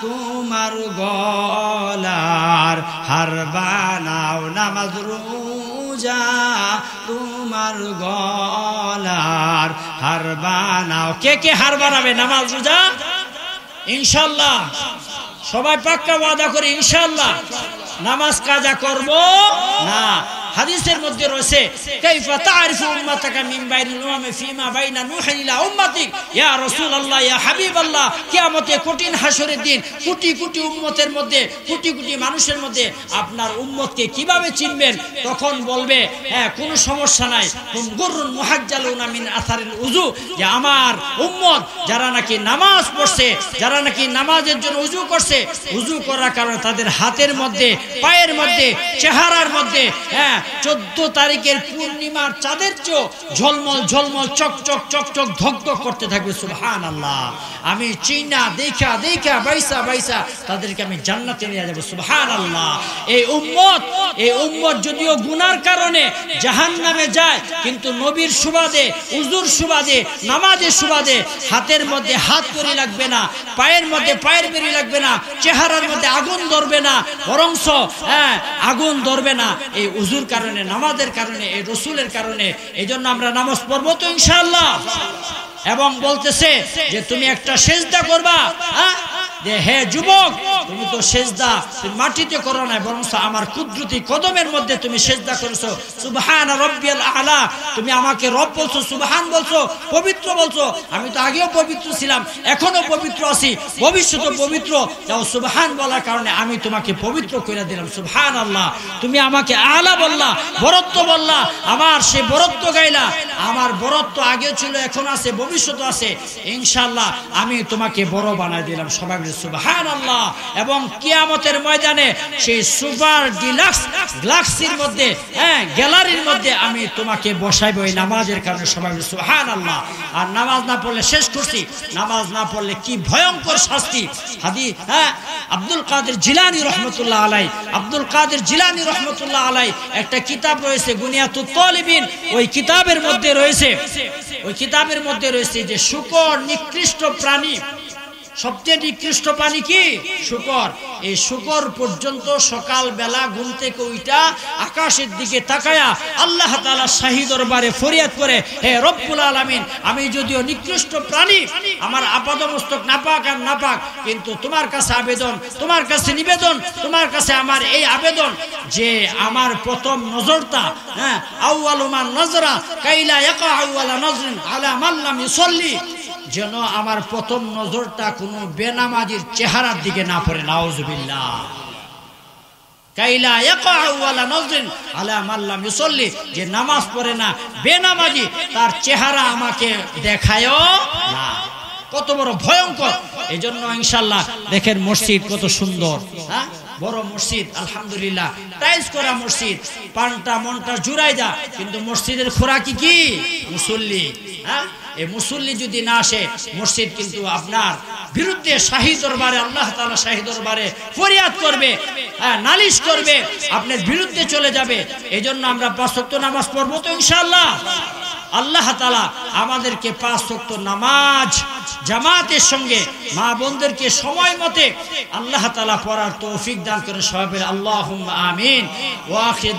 তোমার গলার হার বানাও নামাজ রোজা তোমার গলার হার বানাও কে কে হার বানাবে নামাজ রোজা ইনশাআল্লাহ সবাই পাক্কা ওয়াদা করে ইনশাআল্লাহ নামাজ কাজা করব না হাদিসের মধ্যে রয়েছে কাইফা তারিফু উম্মাতাকা মিন বাইনিল উমামি ফিমা বাইনা নূহ ইলা উম্মাতিক ইয়া রাসূলুল্লাহ ইয়া হাবিবাল্লাহ কিয়ামতে কঠিন হাসরের দিন কোটি কোটি উম্মতের মধ্যে কোটি কোটি মানুষের মধ্যে আপনার উম্মতকে কিভাবে চিনবেন তখন বলবে হ্যাঁ কোনো সমস্যা নাই কুন গুররুন মুহাজ্জালুনা মিন আসারিল উযু যে আমার উম্মত যারা নাকি নামাজ পড়ছে যারা নাকি নামাজের জন্য উযু করছে উযু করার কারণে তাদের হাতের মধ্যে পায়ের মধ্যে চেহারার মধ্যে হ্যাঁ 14 তারিখের পূর্ণিমার চাঁদের চেয়ে ঝলমল ঝলমল চকচক চকচক ধকধক করতে থাকবে সুবহানাল্লাহ আমি চিনা দেখা দেখা বাইসা বাইসা তাদেরকে আমি জান্নাতে নিয়ে যাব সুবহানাল্লাহ এই উম্মত যদিও গুনার কারণে জাহান্নামে যায় কিন্তু নবীর সুবাদে উজুর সুবাদে নামাজের সুবাদে হাতের মধ্যে হাত পরি লাগবে না পায়ের মধ্যে পায়ের বেরি লাগবে না চেহারার মধ্যে আগুন ধরবে না বরংস হ্যাঁ আগুন ধরবে না এই উজুর কারণে নামাজের কারণে এই রাসূলের কারণে এইজন্য আমরা নামাজ পড়ব তো ইনশাআল্লাহ এবং বলতেছে যে তুমি একটা সিজদা করবা হ্যাঁ যে হে যুবক তুমি তো সিজদা তুমি মাটিতে করো না বরং আমার কুদরতি কদমের মধ্যে তুমি সিজদা করেছো সুবহান রাব্বিয়াল আলা তুমি আমাকে রব বলছো সুবহান বলছো পবিত্র বলছো আমি তো আগেও পবিত্র ছিলাম এখনো পবিত্র আছি ভবিষ্যতে পবিত্র যাও সুবহান বলার কারণে আমি তোমাকে পবিত্র করে দিলাম সুবহানাল্লাহ তুমি আমাকে আলা বললা বরত্ব বললা আমার সেই বরত্ব গাইলা আমার বরত্ব আগে ছিল এখন আছে ভবিষ্যতে আছে ইনশাআল্লাহ আমি তোমাকে বড় বানাই দিলাম সবাই সুবহানাল্লাহ এবং কিয়ামতের ময়দানে সেই সুপার ডিলাক্স গ্যালাক্সির মধ্যে হ্যাঁ গ্যালারির মধ্যে আমি তোমাকে বসাইব এই নামাজের কারণে সবাই সুবহানাল্লাহ আর নামাজ না পড়লে শেষ করছি নামাজ না পড়লে কি ভয়ঙ্কর শাস্তি হাদিস হ্যাঁ আব্দুল কাদের জিলানী রাহমাতুল্লাহ আলাইহি আব্দুল কাদের জিলানী রাহমাতুল্লাহ আলাইহি একটা কিতাব রয়েছে গুনিয়াতুত তালিবিন ওই কিতাবের মধ্যে রয়েছে যে শূকর নিকৃষ্ট প্রাণী সবচেয়ে নিকৃষ্ট প্রাণী কি শূকর এই শূকর পর্যন্ত সকাল বেলা ঘুম থেকে উঠা আকাশের দিকে তাকায়া আল্লাহ তাআলা শাহী দরবারে ফরিয়াদ করে হে রব্বুল আলামিন আমি যদিও নিকৃষ্ট প্রাণী আমার আপাদমস্তক নাপাক আর নাপাক কিন্তু তোমার কাছে আবেদন তোমার কাছে নিবেদন তোমার কাছে আমার এই আবেদন যে আমার প্রথম নজরটা হ্যাঁ আউয়ালু মান নজরা কাইলা ইয়াকা আউয়ালা নজরিন আলা মান লাম ইউসাল্লি যেন আমার প্রথম নজরটা কোনো বেনামাজির চেহারার দিকে না পড়ে নাউজুবিল্লাহ কাইলা ইয়াকা আউয়ালা নজরিন আলা মান লাম ইউসাল্লি যে নামাজ পড়ে না বেনামাজি তার চেহারা আমাকে দেখায়ও না কত বড় ভয়ঙ্কর এজন্য ইনশাআল্লাহ দেখেন মসজিদ কত সুন্দর হ্যাঁ বড় মসজিদ আলহামদুলিল্লাহ টাইলস করা মসজিদ পানটা মনটা জুড়াই যা কিন্তু মসজিদের খোরাকি কি মুসল্লি হ্যাঁ এই মুসল্লি যদি না আসে মসজিদ কিন্তু আপনার বিরুদ্ধে শাহী দরবারে আল্লাহ তাআলা শাহী দরবারে ফরিয়াদ করবে নালিশ করবে আপনার বিরুদ্ধে চলে যাবে এজন্য আমরা 5 ওয়াক্ত নামাজ পড়ব তো ইনশাআল্লাহ আল্লাহ তাআলা আমাদেরকে 5 ওয়াক্ত নামাজ জামাতের সঙ্গে মা বোনদেরকে সময় মতে আল্লাহ তাআলা পড়ার তৌফিক দান করে সবাই বলে আল্লাহুম্মা আমিন ওয়া আখির